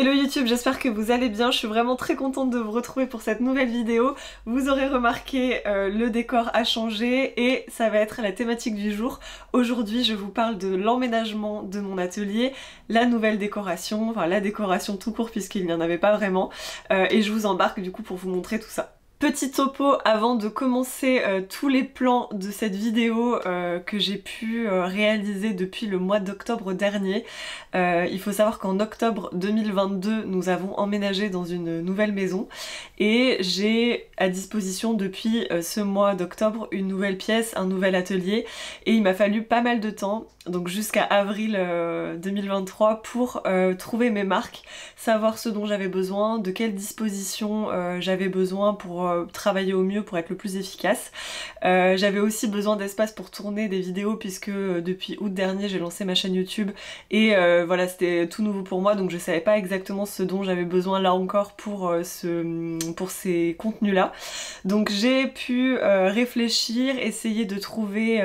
Hello YouTube, j'espère que vous allez bien, je suis vraiment très contente de vous retrouver pour cette nouvelle vidéo. Vous aurez remarqué, le décor a changé et ça va être la thématique du jour. Aujourd'hui je vous parle de l'emménagement de mon atelier, la nouvelle décoration, enfin la décoration tout court puisqu'il n'y en avait pas vraiment, et je vous embarque du coup pour vous montrer tout ça. Petit topo avant de commencer tous les plans de cette vidéo que j'ai pu réaliser depuis le mois d'octobre dernier. Il faut savoir qu'en octobre 2022 nous avons emménagé dans une nouvelle maison et j'ai à disposition depuis ce mois d'octobre une nouvelle pièce, un nouvel atelier, et il m'a fallu pas mal de temps, donc jusqu'à avril 2023 pour trouver mes marques, savoir ce dont j'avais besoin, de quelle disposition j'avais besoin pour travailler au mieux, pour être le plus efficace. J'avais aussi besoin d'espace pour tourner des vidéos puisque depuis août dernier j'ai lancé ma chaîne YouTube et voilà, c'était tout nouveau pour moi, donc je savais pas exactement ce dont j'avais besoin là encore pour ces contenus là. Donc j'ai pu réfléchir, essayer de trouver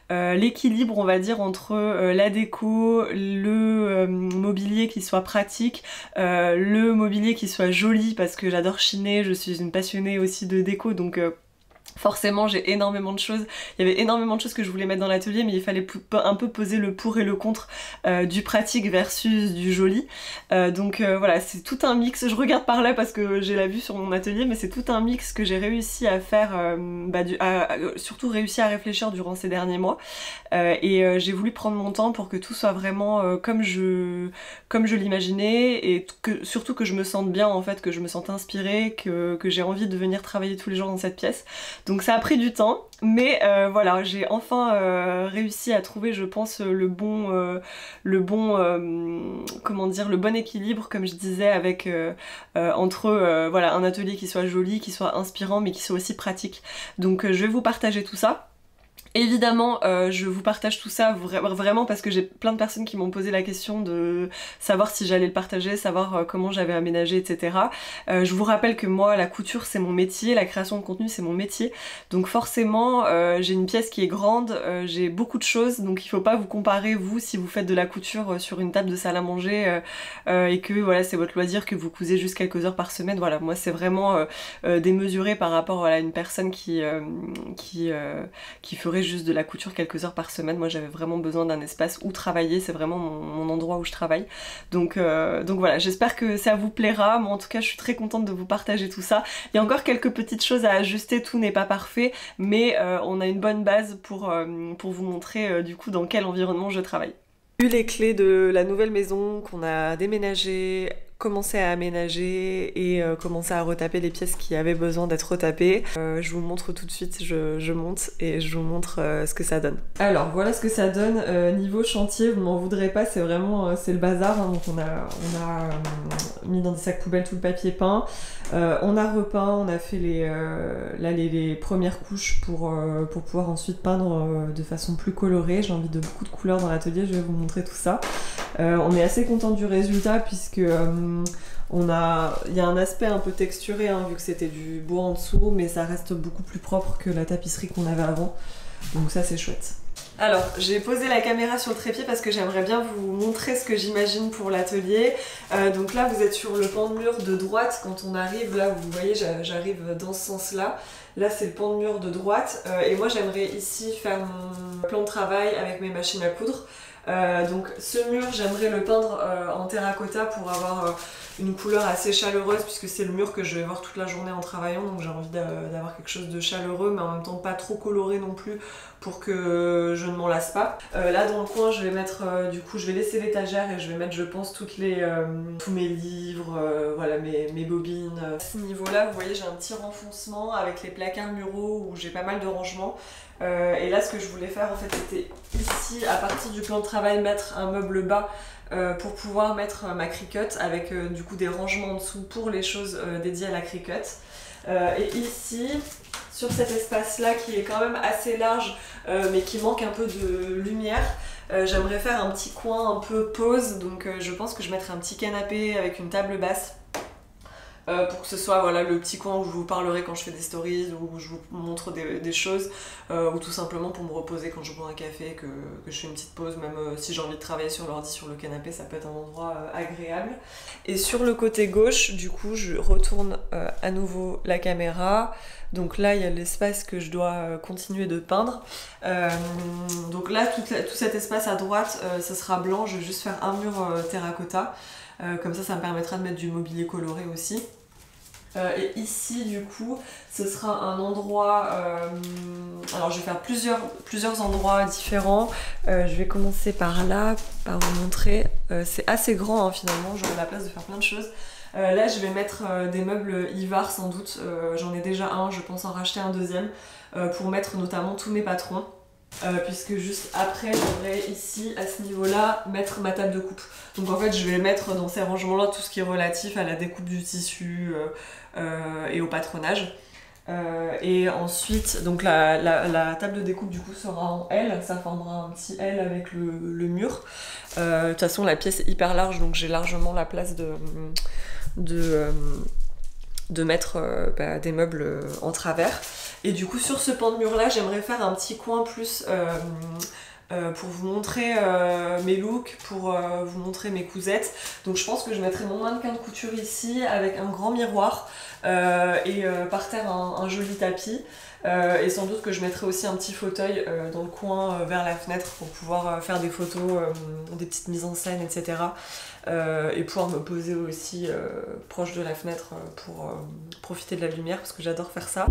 l'équilibre, on va dire, entre la déco, le mobilier qui soit pratique, le mobilier qui soit joli parce que j'adore chiner, je suis une passionnée aussi de déco, donc forcément j'ai énormément de choses, il y avait énormément de choses que je voulais mettre dans l'atelier, mais il fallait un peu poser le pour et le contre du pratique versus du joli. Donc voilà, c'est tout un mix, je regarde par là parce que j'ai la vue sur mon atelier, mais c'est tout un mix que j'ai réussi à faire, surtout réussi à réfléchir durant ces derniers mois. J'ai voulu prendre mon temps pour que tout soit vraiment comme je l'imaginais, et surtout que je me sente bien en fait, que je me sente inspirée, que j'ai envie de venir travailler tous les jours dans cette pièce. Donc ça a pris du temps, mais voilà, j'ai enfin réussi à trouver, je pense, le bon équilibre, comme je disais, avec entre voilà, un atelier qui soit joli, qui soit inspirant, mais qui soit aussi pratique. Donc je vais vous partager tout ça. Évidemment, je vous partage tout ça vraiment parce que j'ai plein de personnes qui m'ont posé la question de savoir si j'allais le partager, savoir comment j'avais aménagé, etc. Je vous rappelle que moi, la couture c'est mon métier, la création de contenu c'est mon métier, donc forcément j'ai une pièce qui est grande, j'ai beaucoup de choses, donc il faut pas vous comparer, vous, si vous faites de la couture sur une table de salle à manger et que voilà, c'est votre loisir, que vous cousez juste quelques heures par semaine. Voilà, moi c'est vraiment démesuré par rapport à une personne qui ferait juste de la couture quelques heures par semaine. Moi j'avais vraiment besoin d'un espace où travailler, c'est vraiment mon endroit où je travaille. Donc voilà, j'espère que ça vous plaira. Moi en tout cas je suis très contente de vous partager tout ça. Il y a encore quelques petites choses à ajuster, tout n'est pas parfait, mais on a une bonne base pour vous montrer du coup dans quel environnement je travaille. J'ai eu les clés de la nouvelle maison qu'on a déménagée, commencer à aménager et commencer à retaper les pièces qui avaient besoin d'être retapées. Je vous montre tout de suite, je monte et je vous montre ce que ça donne. Alors voilà ce que ça donne niveau chantier, vous m'en voudrez pas, c'est vraiment c'est le bazar, hein. Donc on a mis dans des sacs poubelles tout le papier peint, on a repeint, on a fait les premières couches pour pouvoir ensuite peindre de façon plus colorée. J'ai envie de beaucoup de couleurs dans l'atelier, je vais vous montrer tout ça. On est assez content du résultat puisque il y a un aspect un peu texturé, hein, vu que c'était du bois en dessous, mais ça reste beaucoup plus propre que la tapisserie qu'on avait avant, donc ça c'est chouette. Alors j'ai posé la caméra sur le trépied parce que j'aimerais bien vous montrer ce que j'imagine pour l'atelier. Donc là vous êtes sur le pan de mur de droite, quand on arrive là, vous voyez j'arrive dans ce sens là. Là c'est le pan de mur de droite et moi j'aimerais ici faire mon plan de travail avec mes machines à coudre. Donc ce mur j'aimerais le peindre en terracotta pour avoir une couleur assez chaleureuse puisque c'est le mur que je vais voir toute la journée en travaillant, donc j'ai envie d'avoir quelque chose de chaleureux mais en même temps pas trop coloré non plus pour que je ne m'en lasse pas. Là dans le coin je vais mettre du coup je vais laisser l'étagère et je vais mettre je pense tous mes livres, voilà mes bobines. À ce niveau là vous voyez j'ai un petit renfoncement avec les placards muraux où j'ai pas mal de rangements. Et là ce que je voulais faire en fait c'était ici à partir du plan de travail mettre un meuble bas pour pouvoir mettre ma Cricut avec du coup des rangements en dessous pour les choses dédiées à la Cricut. Et ici sur cet espace là qui est quand même assez large mais qui manque un peu de lumière, j'aimerais faire un petit coin un peu pause, donc je pense que je mettrai un petit canapé avec une table basse. pour que ce soit voilà, le petit coin où je vous parlerai quand je fais des stories, où je vous montre des choses, ou tout simplement pour me reposer quand je bois un café, que je fais une petite pause, même si j'ai envie de travailler sur l'ordi, sur le canapé, ça peut être un endroit agréable. Et sur le côté gauche, du coup, je retourne à nouveau la caméra. Donc là, il y a l'espace que je dois continuer de peindre. Donc là, tout cet espace à droite, ça sera blanc. Je vais juste faire un mur terracotta. Comme ça me permettra de mettre du mobilier coloré aussi. Et ici, du coup, ce sera un endroit... alors, je vais faire plusieurs endroits différents. Je vais commencer par là, par vous montrer. C'est assez grand, hein, finalement. J'aurai la place de faire plein de choses. Là, je vais mettre des meubles Ivar, sans doute. J'en ai déjà un, je pense en racheter un deuxième. Pour mettre notamment tous mes patrons. Puisque juste après, j'aimerais ici, à ce niveau-là, mettre ma table de coupe. Donc en fait, je vais mettre dans ces rangements-là tout ce qui est relatif à la découpe du tissu et au patronage. Et ensuite, donc la table de découpe du coup sera en L, ça formera un petit L avec le mur. De toute façon, la pièce est hyper large, donc j'ai largement la place de mettre des meubles en travers. Et du coup, sur ce pan de mur là, j'aimerais faire un petit coin plus pour vous montrer mes looks, pour vous montrer mes cousettes. Donc je pense que je mettrai mon mannequin de couture ici avec un grand miroir et par terre un joli tapis. Et sans doute que je mettrai aussi un petit fauteuil dans le coin vers la fenêtre pour pouvoir faire des photos, des petites mises en scène, etc. Et pouvoir me poser aussi proche de la fenêtre pour profiter de la lumière parce que j'adore faire ça.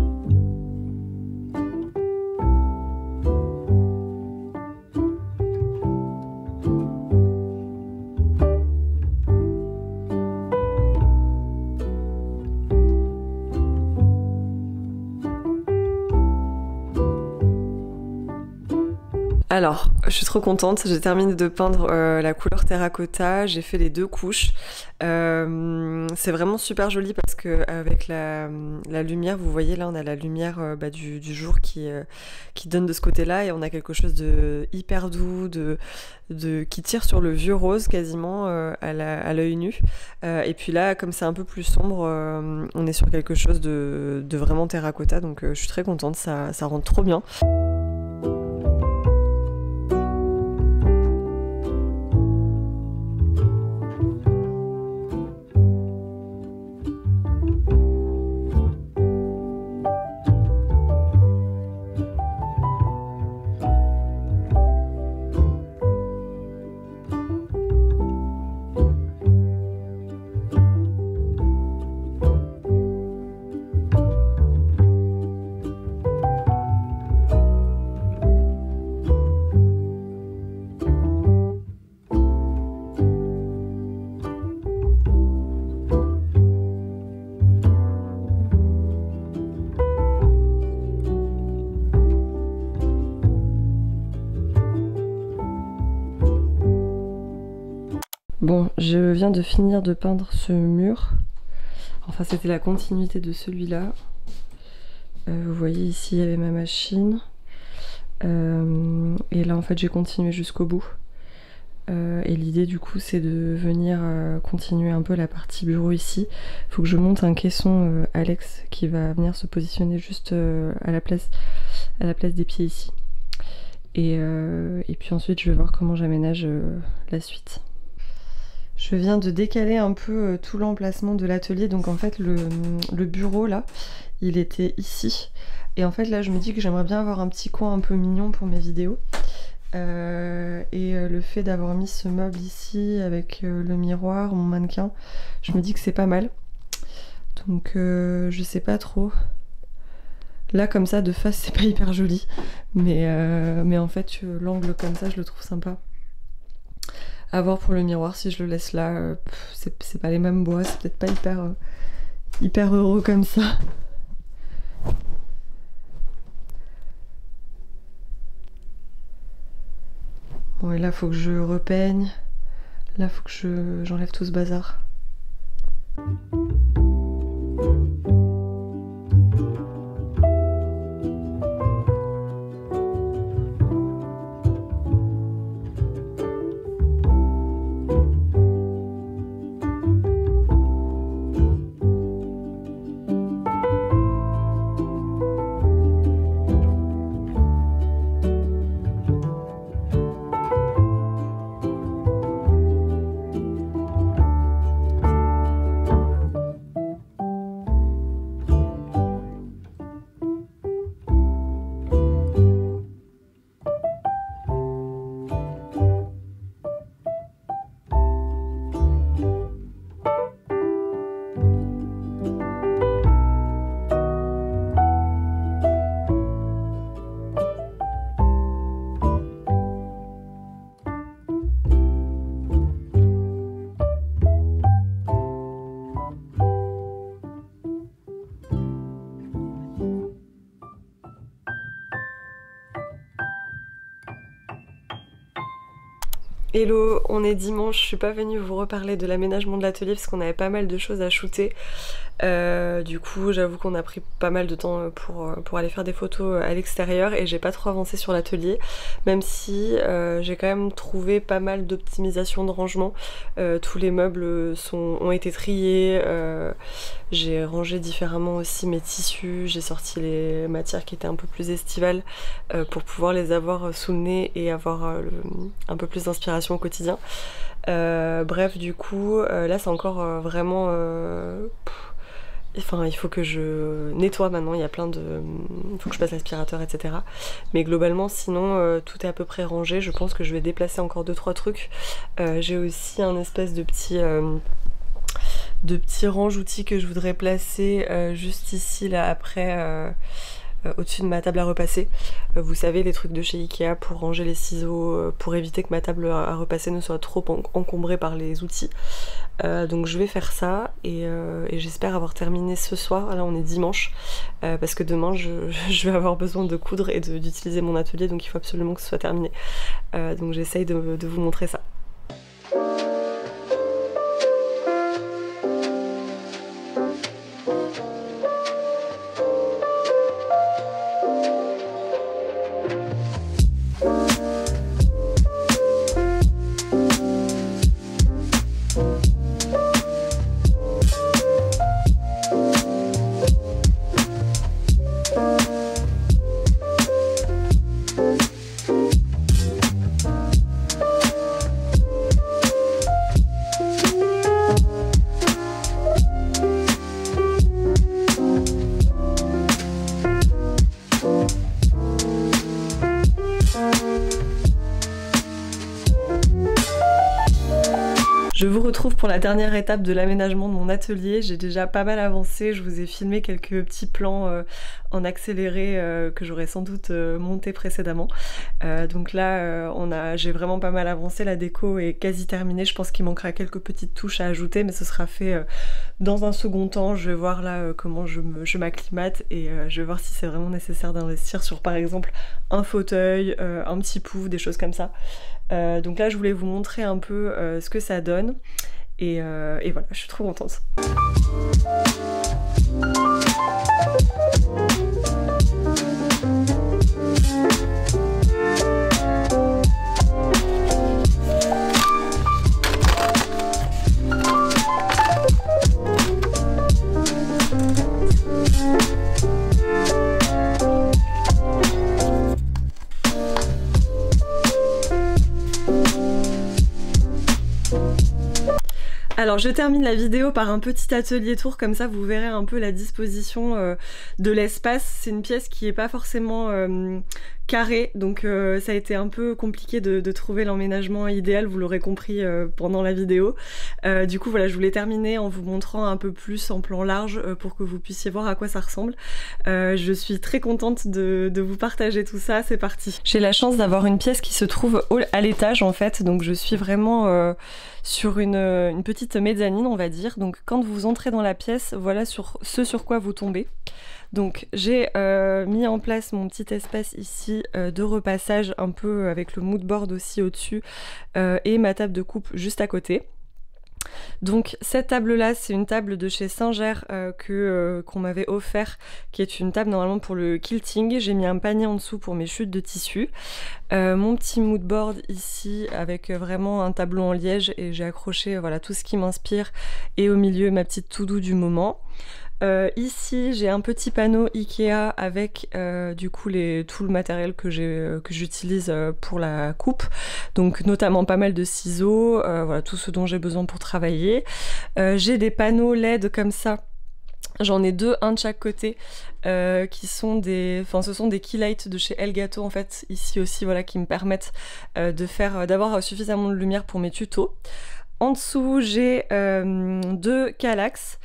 Alors, je suis trop contente, j'ai terminé de peindre la couleur terracotta, j'ai fait les 2 couches. C'est vraiment super joli parce que avec la lumière, vous voyez là on a la lumière du jour qui donne de ce côté-là et on a quelque chose de hyper doux, qui tire sur le vieux rose quasiment à l'œil nu. Et puis là, comme c'est un peu plus sombre, on est sur quelque chose de vraiment terracotta, donc je suis très contente, ça rend trop bien. Bon, je viens de finir de peindre ce mur. Enfin, c'était la continuité de celui-là. Vous voyez ici, il y avait ma machine. Et là, en fait, j'ai continué jusqu'au bout. Et l'idée, du coup, c'est de venir continuer un peu la partie bureau ici. Il faut que je monte un caisson Alex qui va venir se positionner juste à la place des pieds ici. Et puis ensuite, je vais voir comment j'aménage la suite. Je viens de décaler un peu tout l'emplacement de l'atelier, donc en fait le bureau là, il était ici. Et en fait là je me dis que j'aimerais bien avoir un petit coin un peu mignon pour mes vidéos. Et le fait d'avoir mis ce meuble ici avec le miroir, mon mannequin, je me dis que c'est pas mal. Donc je sais pas trop. Là comme ça de face c'est pas hyper joli, mais en fait l'angle comme ça je le trouve sympa. À voir pour le miroir si je le laisse là, c'est pas les mêmes bois, c'est peut-être pas hyper heureux comme ça. Bon et là faut que je repeigne, là faut que j'enlève tout ce bazar. Hello, on est dimanche, je suis pas venue vous reparler de l'aménagement de l'atelier parce qu'on avait pas mal de choses à shooter. Du coup j'avoue qu'on a pris pas mal de temps pour aller faire des photos à l'extérieur et j'ai pas trop avancé sur l'atelier, même si j'ai quand même trouvé pas mal d'optimisation de rangement. Tous les meubles ont été triés, j'ai rangé différemment aussi mes tissus, j'ai sorti les matières qui étaient un peu plus estivales pour pouvoir les avoir sous le nez et avoir un peu plus d'inspiration au quotidien. Bref, du coup là c'est encore vraiment enfin, il faut que je nettoie maintenant, il y a plein de... Il faut que je passe l'aspirateur, etc. Mais globalement, sinon, tout est à peu près rangé. Je pense que je vais déplacer encore 2-3 trucs. J'ai aussi un espèce de petit range-outils que je voudrais placer juste ici, là, après... au-dessus de ma table à repasser. Vous savez, les trucs de chez Ikea pour ranger les ciseaux, pour éviter que ma table à repasser ne soit trop encombrée par les outils. Donc je vais faire ça et j'espère avoir terminé ce soir. Là on est dimanche parce que demain je vais avoir besoin de coudre et d'utiliser mon atelier, donc il faut absolument que ce soit terminé. Donc j'essaye de vous montrer ça. Je vous retrouve pour la dernière étape de l'aménagement de mon atelier. J'ai déjà pas mal avancé, je vous ai filmé quelques petits plans en accéléré que j'aurais sans doute monté précédemment. Donc là j'ai vraiment pas mal avancé, la déco est quasi terminée. Je pense qu'il manquera quelques petites touches à ajouter, mais ce sera fait dans un second temps. Je vais voir là comment je m'acclimate et je vais voir si c'est vraiment nécessaire d'investir sur par exemple un fauteuil, un petit pouf, des choses comme ça. Donc là je voulais vous montrer un peu ce que ça donne et voilà, je suis trop contente. Alors je termine la vidéo par un petit atelier tour, comme ça vous verrez un peu la disposition de l'espace. C'est une pièce qui est pas forcément carrée, donc ça a été un peu compliqué de trouver l'emménagement idéal, vous l'aurez compris pendant la vidéo. Du coup voilà, je voulais terminer en vous montrant un peu plus en plan large pour que vous puissiez voir à quoi ça ressemble. Je suis très contente de vous partager tout ça, c'est parti. J'ai la chance d'avoir une pièce qui se trouve à l'étage en fait, donc je suis vraiment sur une petite mezzanine on va dire. Donc quand vous entrez dans la pièce, voilà ce sur quoi vous tombez. Donc j'ai mis en place mon petit espace ici de repassage un peu avec le mood board aussi au-dessus et ma table de coupe juste à côté. Donc cette table là c'est une table de chez Singer qu'on m'avait offert, qui est une table normalement pour le quilting. J'ai mis un panier en dessous pour mes chutes de tissu. Mon petit mood board ici avec vraiment un tableau en liège et j'ai accroché voilà tout ce qui m'inspire et au milieu ma petite to-do du moment. Ici j'ai un petit panneau Ikea avec du coup tout le matériel que j'utilise pour la coupe, donc notamment pas mal de ciseaux, voilà tout ce dont j'ai besoin pour travailler. J'ai des panneaux LED comme ça. J'en ai deux, un de chaque côté, qui sont ce sont des keylights de chez Elgato en fait, ici aussi voilà, qui me permettent d'avoir suffisamment de lumière pour mes tutos. En dessous j'ai deux Kallax.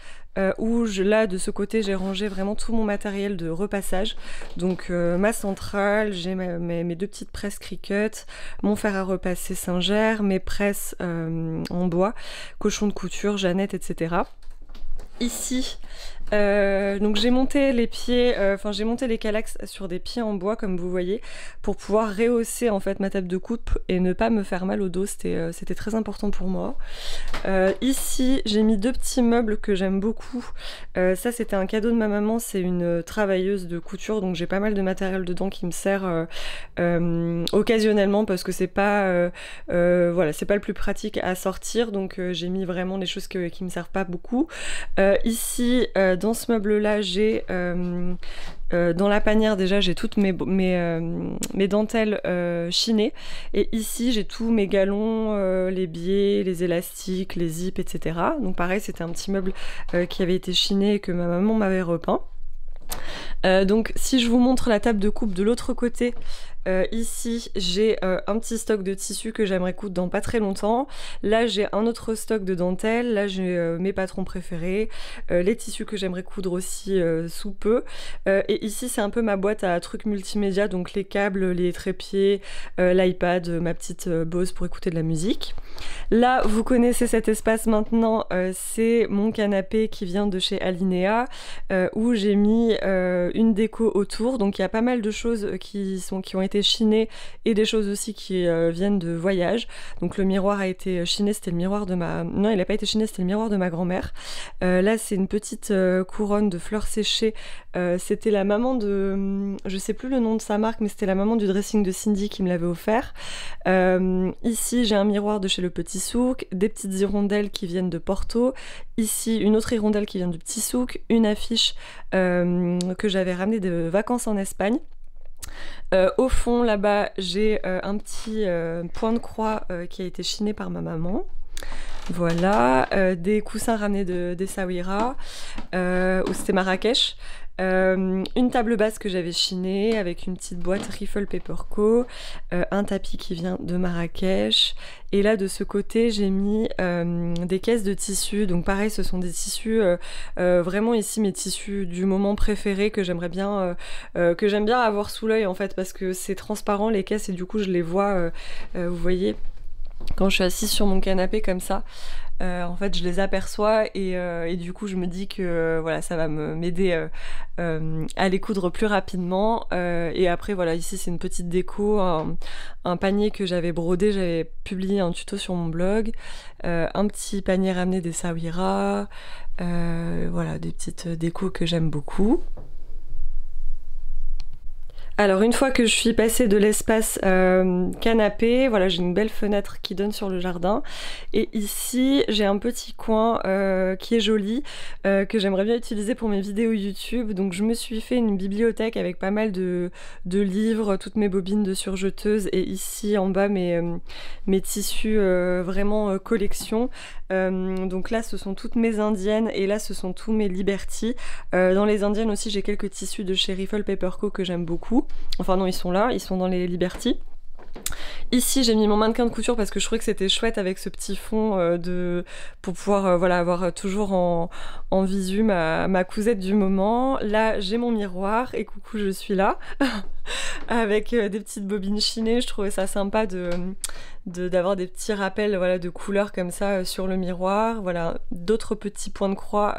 Où là de ce côté j'ai rangé vraiment tout mon matériel de repassage, donc ma centrale, j'ai mes deux petites presses Cricut, mon fer à repasser Singer, mes presses en bois, cochon de couture, Jeannette, etc. Ici Donc j'ai monté les pieds, enfin j'ai monté les calax sur des pieds en bois comme vous voyez pour pouvoir rehausser en fait ma table de coupe et ne pas me faire mal au dos, c'était très important pour moi. Ici j'ai mis deux petits meubles que j'aime beaucoup. Ça c'était un cadeau de ma maman, c'est une travailleuse de couture donc j'ai pas mal de matériel dedans qui me sert occasionnellement parce que c'est pas voilà, c'est pas le plus pratique à sortir donc j'ai mis vraiment les choses qui me servent pas beaucoup. Ici dans ce meuble là j'ai dans la panière déjà j'ai toutes mes dentelles chinées et ici j'ai tous mes galons, les biais, les élastiques, les zips etc. Donc pareil c'était un petit meuble qui avait été chiné et que ma maman m'avait repeint. Donc si je vous montre la table de coupe de l'autre côté, ici j'ai un petit stock de tissus que j'aimerais coudre dans pas très longtemps. Là j'ai un autre stock de dentelles, là j'ai mes patrons préférés, les tissus que j'aimerais coudre aussi sous peu. Et ici c'est un peu ma boîte à trucs multimédia, donc les câbles, les trépieds, l'iPad, ma petite Bose pour écouter de la musique. Là vous connaissez cet espace maintenant, c'est mon canapé qui vient de chez Alinea où j'ai mis une déco autour, donc il y a pas mal de choses qui ont été chinées et des choses aussi qui viennent de voyage. Donc le miroir a été chiné, c'était le miroir de ma... Non, il n'a pas été chiné, c'était le miroir de ma grand-mère. Là c'est une petite couronne de fleurs séchées, c'était la maman de... je sais plus le nom de sa marque, mais c'était la maman du dressing de Cindy qui me l'avait offert. Ici j'ai un miroir de chez Le Petit Souk, des petites hirondelles qui viennent de Porto, ici une autre hirondelle qui vient du Petit Souk, une affiche que j'avais ramenée de vacances en Espagne. Au fond là-bas j'ai un petit point de croix qui a été chiné par ma maman. Voilà, des coussins ramenés d'Essaouira, où c'était Marrakech. Une table basse que j'avais chinée avec une petite boîte Riffle Paper Co, un tapis qui vient de Marrakech et là de ce côté j'ai mis des caisses de tissus, donc pareil ce sont des tissus vraiment ici mes tissus du moment préférés que j'aime bien avoir sous l'œil en fait parce que c'est transparent les caisses et du coup je les vois vous voyez quand je suis assise sur mon canapé comme ça. En fait je les aperçois et du coup je me dis que voilà ça va m'aider à les coudre plus rapidement et après voilà ici c'est une petite déco, un panier que j'avais brodé, j'avais publié un tuto sur mon blog, un petit panier ramené d'Essaouira, voilà des petites décos que j'aime beaucoup. Alors une fois que je suis passée de l'espace canapé, voilà j'ai une belle fenêtre qui donne sur le jardin et ici j'ai un petit coin qui est joli que j'aimerais bien utiliser pour mes vidéos YouTube, donc je me suis fait une bibliothèque avec pas mal de livres, toutes mes bobines de surjeteuse et ici en bas mes tissus vraiment collection. Donc là ce sont toutes mes indiennes et là ce sont tous mes Liberty. Dans les indiennes aussi j'ai quelques tissus de chez Riffle Paper Co que j'aime beaucoup. Enfin non ils sont là, ils sont dans les Liberty. Ici j'ai mis mon mannequin de couture parce que je trouvais que c'était chouette avec ce petit fond pour pouvoir voilà, avoir toujours en visu ma cousette du moment. Là j'ai mon miroir et coucou je suis là avec des petites bobines chinées, je trouvais ça sympa d'avoir des petits rappels voilà, de couleurs comme ça sur le miroir. Voilà, d'autres petits points de croix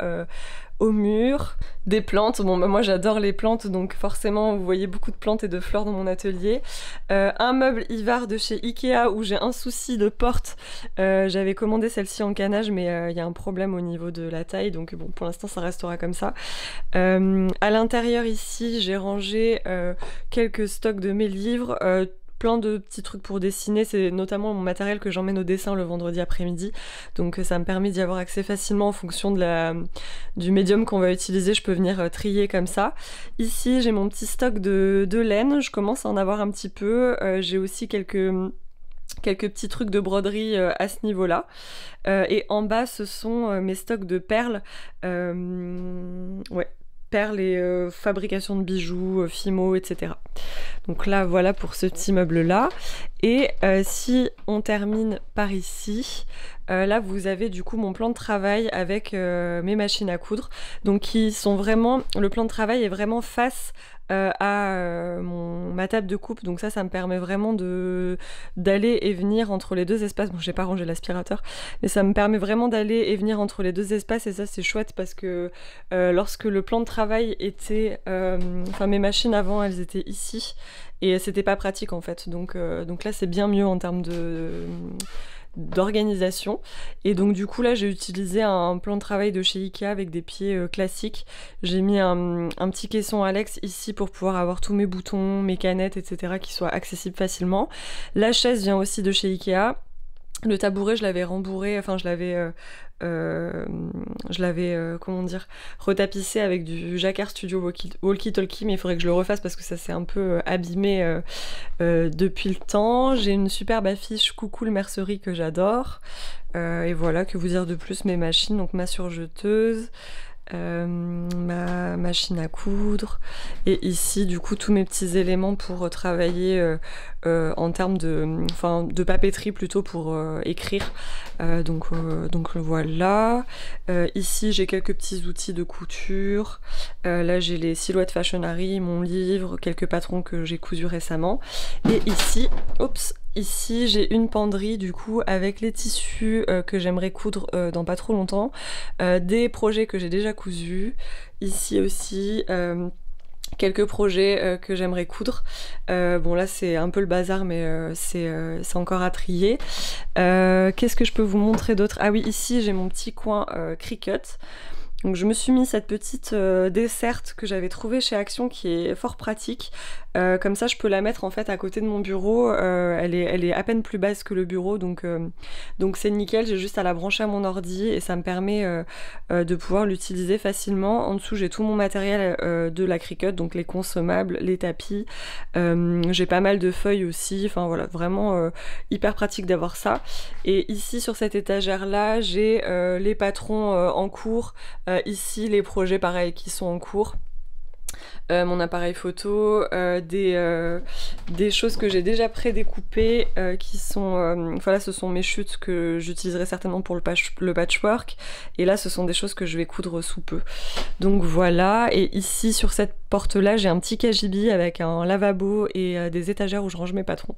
au mur, des plantes, bon bah moi j'adore les plantes donc forcément vous voyez beaucoup de plantes et de fleurs dans mon atelier, un meuble Ivar de chez Ikea où j'ai un souci de porte, j'avais commandé celle-ci en canage mais il y a un problème au niveau de la taille donc bon pour l'instant ça restera comme ça. À l'intérieur ici j'ai rangé quelques stocks de mes livres, plein de petits trucs pour dessiner, c'est notamment mon matériel que j'emmène au dessin le vendredi après-midi, donc ça me permet d'y avoir accès facilement en fonction du médium qu'on va utiliser, je peux venir trier comme ça. Ici j'ai mon petit stock de laine, je commence à en avoir un petit peu, j'ai aussi quelques petits trucs de broderie à ce niveau-là. Et en bas ce sont mes stocks de perles, ouais, perles et fabrication de bijoux, fimo, etc. Donc là voilà pour ce petit meuble là. Et si on termine par ici, là vous avez du coup mon plan de travail avec mes machines à coudre, donc qui sont vraiment, le plan de travail est vraiment face ma table de coupe, donc ça me permet vraiment d'aller et venir entre les deux espaces. Bon, j'ai pas rangé l'aspirateur, mais ça me permet vraiment d'aller et venir entre les deux espaces, et ça c'est chouette parce que lorsque le plan de travail était... Enfin, mes machines avant, elles étaient ici, et c'était pas pratique en fait, donc là c'est bien mieux en termes d'organisation. Et donc du coup là j'ai utilisé un plan de travail de chez Ikea avec des pieds classiques. J'ai mis un petit caisson Alex ici pour pouvoir avoir tous mes boutons, mes canettes, etc. qui soient accessibles facilement. La chaise vient aussi de chez Ikea. Le tabouret, je l'avais rembourré, enfin je l'avais comment dire, retapissé avec du Jacquard Studio Walkie Talkie, mais il faudrait que je le refasse parce que ça s'est un peu abîmé depuis le temps. J'ai une superbe affiche Coucou le mercerie que j'adore. Et voilà, que vous dire de plus, mes machines, donc ma surjeteuse, ma machine à coudre, et ici du coup tous mes petits éléments pour travailler en termes de papeterie plutôt, pour écrire, donc voilà. Ici j'ai quelques petits outils de couture, là j'ai les silhouettes Fashionary, mon livre, quelques patrons que j'ai cousus récemment, et ici, ici j'ai une penderie du coup avec les tissus que j'aimerais coudre dans pas trop longtemps, des projets que j'ai déjà cousus, ici aussi quelques projets que j'aimerais coudre. Bon là c'est un peu le bazar, mais c'est encore à trier. Qu'est-ce que je peux vous montrer d'autre? Ah oui, ici j'ai mon petit coin Cricut. Donc je me suis mis cette petite desserte que j'avais trouvée chez Action, qui est fort pratique. Comme ça je peux la mettre en fait à côté de mon bureau. Elle est à peine plus basse que le bureau, donc c'est nickel. J'ai juste à la brancher à mon ordi et ça me permet de pouvoir l'utiliser facilement. En dessous j'ai tout mon matériel de la Cricut, donc les consommables, les tapis. J'ai pas mal de feuilles aussi. Enfin voilà, vraiment hyper pratique d'avoir ça. Et ici sur cette étagère là j'ai les patrons en cours. Ici les projets pareil qui sont en cours, mon appareil photo, des choses que j'ai déjà pré-découpées qui sont... voilà, ce sont mes chutes que j'utiliserai certainement pour le patchwork, et là ce sont des choses que je vais coudre sous peu. Donc voilà, et ici sur cette porte là j'ai un petit cagibi avec un lavabo et des étagères où je range mes patrons.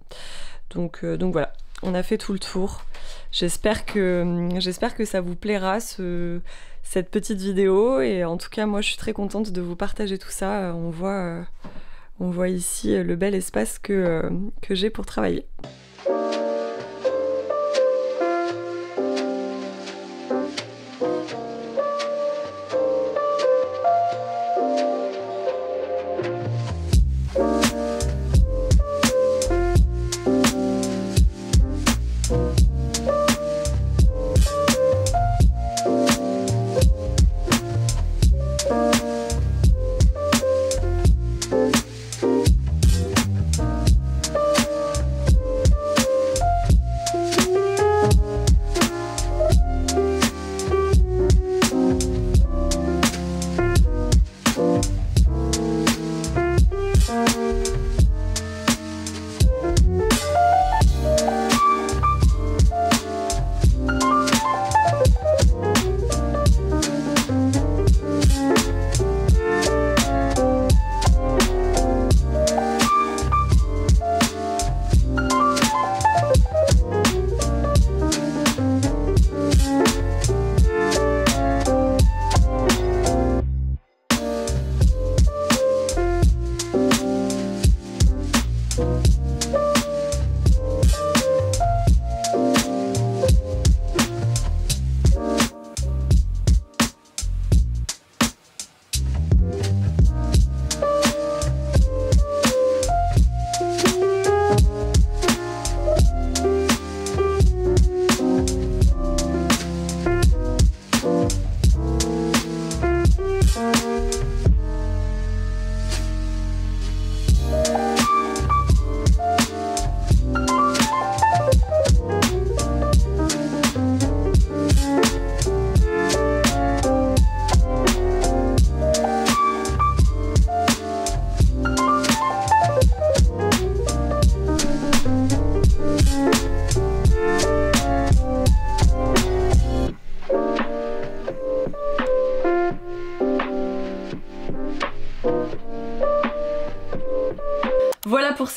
Donc voilà, on a fait tout le tour. J'espère que ça vous plaira cette petite vidéo, et en tout cas moi je suis très contente de vous partager tout ça. On voit ici le bel espace que j'ai pour travailler.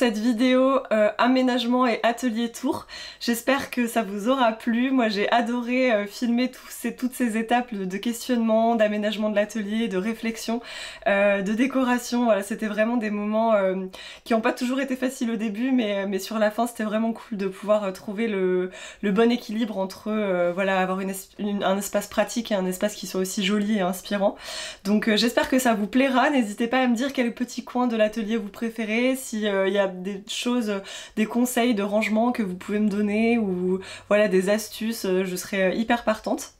cette vidéo aménagement et atelier tour. J'espère que ça vous aura plu. Moi j'ai adoré filmer toutes ces étapes de questionnement, d'aménagement de l'atelier, de réflexion, de décoration. Voilà, c'était vraiment des moments qui n'ont pas toujours été faciles au début, mais sur la fin c'était vraiment cool de pouvoir trouver le bon équilibre entre voilà, avoir un espace pratique et un espace qui soit aussi joli et inspirant. Donc j'espère que ça vous plaira. N'hésitez pas à me dire quel petit coin de l'atelier vous préférez, si il y a des choses, des conseils de rangement que vous pouvez me donner ou voilà des astuces, je serai hyper partante.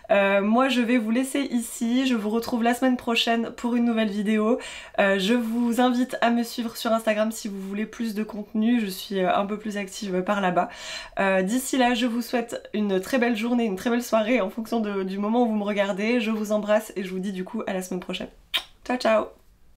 Moi je vais vous laisser ici, je vous retrouve la semaine prochaine pour une nouvelle vidéo. Je vous invite à me suivre sur Instagram si vous voulez plus de contenu, je suis un peu plus active par là-bas. D'ici là je vous souhaite une très belle journée, une très belle soirée en fonction du moment où vous me regardez. Je vous embrasse et je vous dis du coup à la semaine prochaine. Ciao ciao!